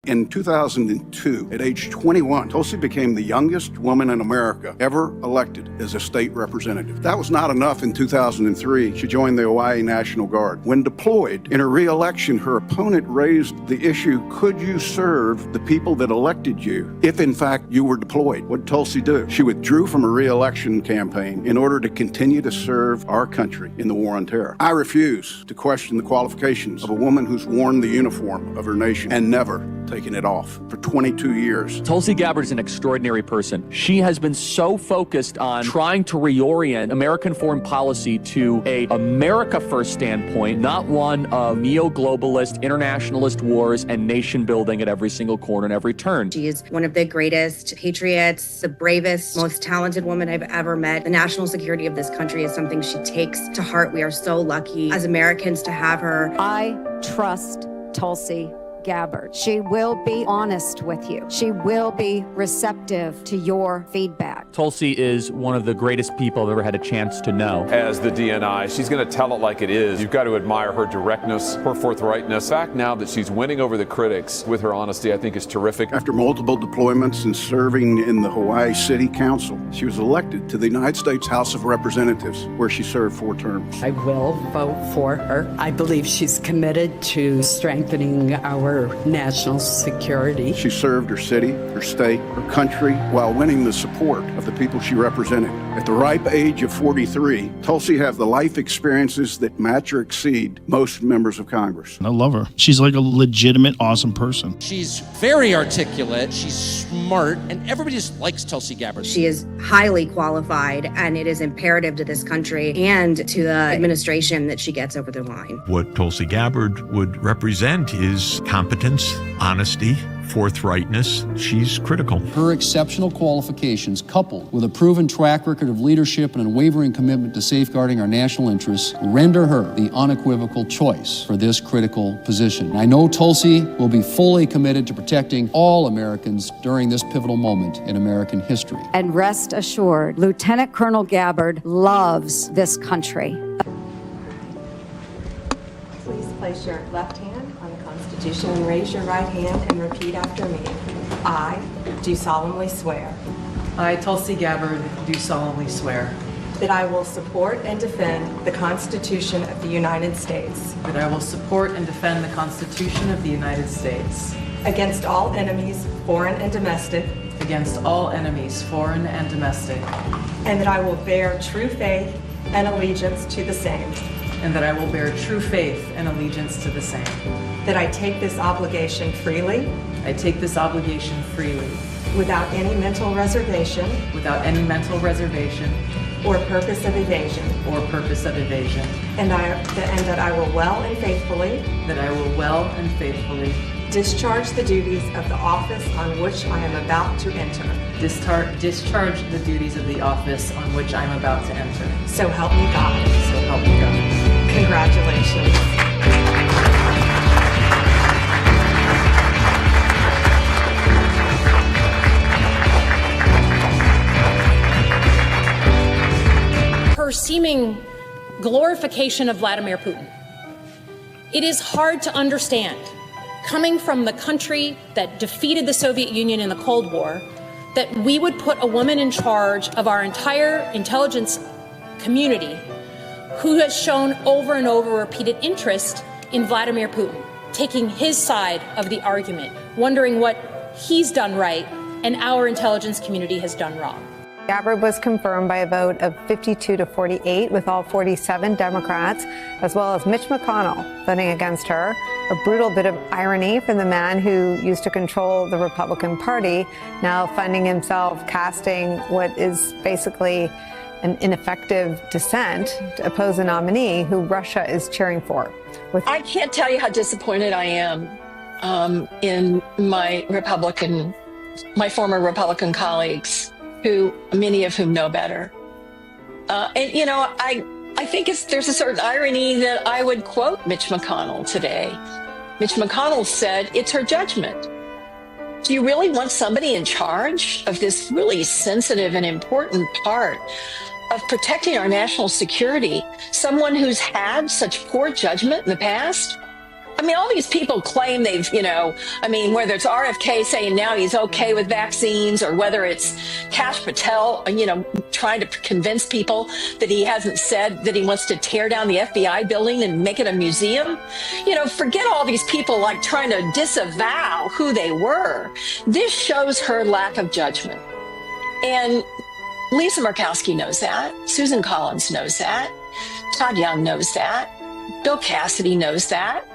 In 2002, at age 21, Tulsi became the youngest woman in America ever elected as a state representative. That was not enough. In 2003, she joined the Hawaii National Guard. When deployed, in her re-election, her opponent raised the issue, could you serve the people that elected you if, in fact, you were deployed? What did Tulsi do? She withdrew from a re-election campaign in order to continue to serve our country in the war on terror. I refuse to question the qualifications of a woman who's worn the uniform of her nation and never taken it off for 22 years. Tulsi Gabbard is an extraordinary person. She has been so focused on trying to reorient American foreign policy to a America first standpoint, not one of neo-globalist, internationalist wars and nation building at every single corner and every turn. She is one of the greatest patriots, the bravest, most talented woman I've ever met. The national security of this country is something she takes to heart. We are so lucky as Americans to have her. I trust Tulsi Gabbard. She will be honest with you. She will be receptive to your feedback. Tulsi is one of the greatest people I've ever had a chance to know. As the DNI, she's going to tell it like it is. You've got to admire her directness, her forthrightness. The fact now that she's winning over the critics with her honesty, I think is terrific. After multiple deployments and serving in the Hawaii City Council, she was elected to the United States House of Representatives, where she served 4 terms. I will vote for her. I believe she's committed to strengthening our national security. She served her city, her state, her country, while winning the support of the people she represented. At the ripe age of 43, Tulsi has the life experiences that match or exceed most members of Congress. I love her. She's like a legitimate, awesome person. She's very articulate, she's smart, and everybody just likes Tulsi Gabbard. She is highly qualified, and it is imperative to this country and to the administration that she gets over the line. What Tulsi Gabbard would represent is competence, honesty, forthrightness. She's critical. Her exceptional qualifications, coupled with a proven track record of leadership and an unwavering commitment to safeguarding our national interests, render her the unequivocal choice for this critical position. I know Tulsi will be fully committed to protecting all Americans during this pivotal moment in American history. And rest assured, Lieutenant Colonel Gabbard loves this country. Please place your left hand on the Constitution and raise your right hand and repeat after me. I do solemnly swear. I, Tulsi Gabbard, do solemnly swear. That I will support and defend the Constitution of the United States. That I will support and defend the Constitution of the United States. Against all enemies, foreign and domestic. Against all enemies, foreign and domestic. And that I will bear true faith and allegiance to the same. And that I will bear true faith and allegiance to the same. That I take this obligation freely. I take this obligation freely. Without any mental reservation. Without any mental reservation. Or purpose of evasion. Or purpose of evasion. And that I will well and faithfully. That I will well and faithfully. Discharge the duties of the office on which I am about to enter. Discharge the duties of the office on which I am about to enter. So help me God. So help me God. Congratulations. Her seeming glorification of Vladimir Putin. It is hard to understand, coming from the country that defeated the Soviet Union in the Cold War, that we would put a woman in charge of our entire intelligence community who has shown over and over repeated interest in Vladimir Putin, taking his side of the argument, wondering what he's done right and our intelligence community has done wrong. Gabbard was confirmed by a vote of 52 to 48, with all 47 Democrats, as well as Mitch McConnell voting against her. A brutal bit of irony from the man who used to control the Republican Party, now finding himself casting what is basically an ineffective dissent to oppose a nominee who Russia is cheering for. I can't tell you how disappointed I am in my former Republican colleagues, many of whom know better. And you know, I think there's a certain irony that I would quote Mitch McConnell today. Mitch McConnell said, "It's her judgment." Do you really want somebody in charge of this really sensitive and important part of protecting our national security? Someone who's had such poor judgment in the past? I mean, all these people claim they've, whether it's RFK saying now he's okay with vaccines, or whether it's Kash Patel, trying to convince people that he hasn't said that he wants to tear down the FBI building and make it a museum. Forget all these people like trying to disavow who they were. This shows her lack of judgment. And Lisa Murkowski knows that. Susan Collins knows that. Todd Young knows that. Bill Cassidy knows that.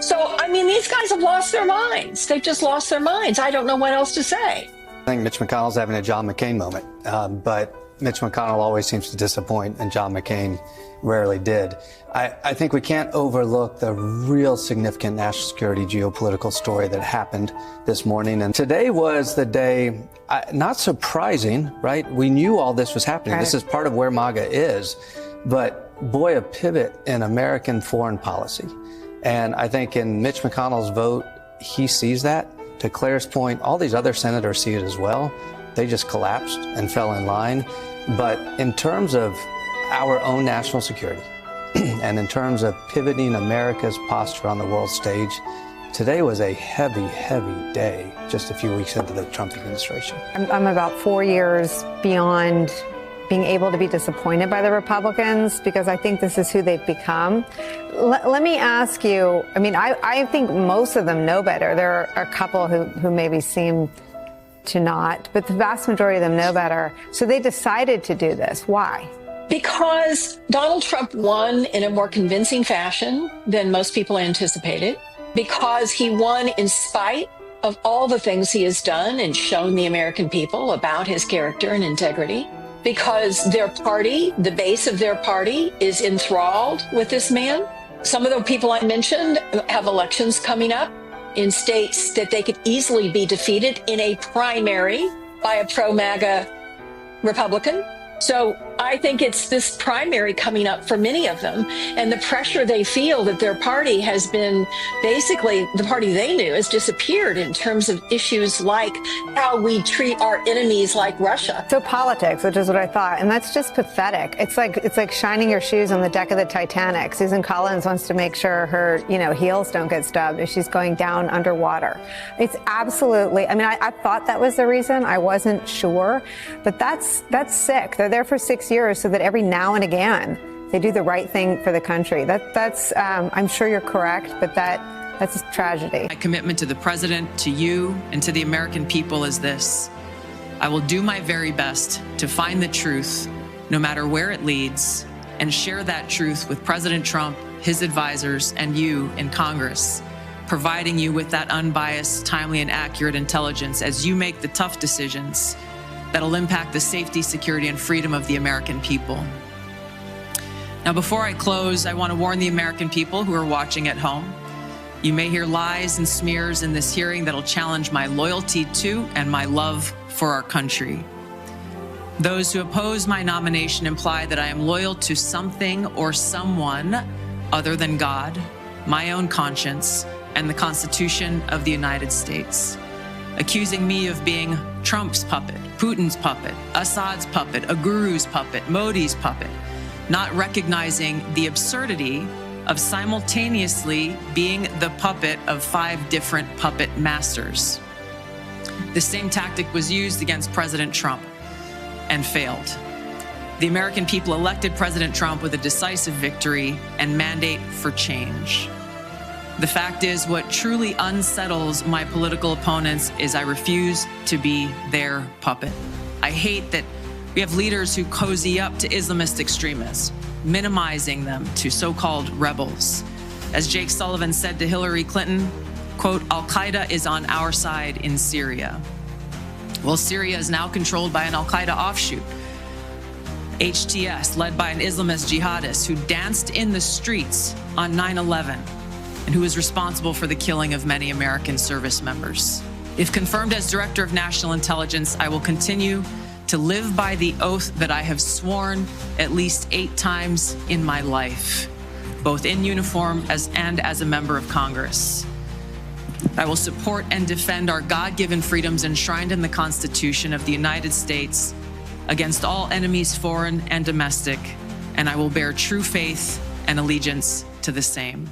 So, these guys have lost their minds. They've just lost their minds. I don't know what else to say. I think Mitch McConnell's having a John McCain moment, but Mitch McConnell always seems to disappoint, and John McCain rarely did. I think we can't overlook the real significant national security geopolitical story that happened this morning. And today was the day, not surprising, right? We knew all this was happening. Right. This is part of where MAGA is. But boy, a pivot in American foreign policy. And I think in Mitch McConnell's vote, he sees that. To Claire's point, all these other senators see it as well. They just collapsed and fell in line. But in terms of our own national security and in terms of pivoting America's posture on the world stage, today was a heavy, heavy day just a few weeks into the Trump administration. I'm about 4 years beyond being able to be disappointed by the Republicans, because I think this is who they've become. Let me ask you, I think most of them know better. There are a couple who maybe seem to not, but the vast majority of them know better. So they decided to do this. Why? Because Donald Trump won in a more convincing fashion than most people anticipated. Because he won in spite of all the things he has done and shown the American people about his character and integrity. Because their party, the base of their party, is enthralled with this man. Some of the people I mentioned have elections coming up in states that they could easily be defeated in a primary by a pro-MAGA Republican. So I think it's this primary coming up for many of them, and the pressure they feel that their party has been, basically the party they knew has disappeared in terms of issues like how we treat our enemies like Russia. So politics, which is what I thought, and that's just pathetic. It's like shining your shoes on the deck of the Titanic. Susan Collins wants to make sure her, heels don't get stubbed if she's going down underwater. It's absolutely, I thought that was the reason. I wasn't sure, but that's sick. They're there for 6 years so that every now and again they do the right thing for the country. That's I'm sure you're correct, but that's a tragedy. My commitment to the president, to you, and to the American people is this: I will do my very best to find the truth, no matter where it leads, and share that truth with President Trump, his advisors, and you in Congress, providing you with that unbiased, timely, and accurate intelligence as you make the tough decisions that'll impact the safety, security, and freedom of the American people. Now, before I close, I want to warn the American people who are watching at home. You may hear lies and smears in this hearing that'll challenge my loyalty to and my love for our country. Those who oppose my nomination imply that I am loyal to something or someone other than God, my own conscience, and the Constitution of the United States, accusing me of being Trump's puppet, Putin's puppet, Assad's puppet, a guru's puppet, Modi's puppet, not recognizing the absurdity of simultaneously being the puppet of 5 different puppet masters. The same tactic was used against President Trump and failed. The American people elected President Trump with a decisive victory and mandate for change. The fact is, what truly unsettles my political opponents is I refuse to be their puppet. I hate that we have leaders who cozy up to Islamist extremists, minimizing them to so-called rebels. As Jake Sullivan said to Hillary Clinton, quote, Al-Qaeda is on our side in Syria. Well, Syria is now controlled by an Al-Qaeda offshoot, HTS, led by an Islamist jihadist who danced in the streets on 9/11. And who is responsible for the killing of many American service members. If confirmed as Director of National Intelligence, I will continue to live by the oath that I have sworn at least 8 times in my life, both in uniform and as a member of Congress. I will support and defend our God-given freedoms enshrined in the Constitution of the United States against all enemies, foreign and domestic, and I will bear true faith and allegiance to the same.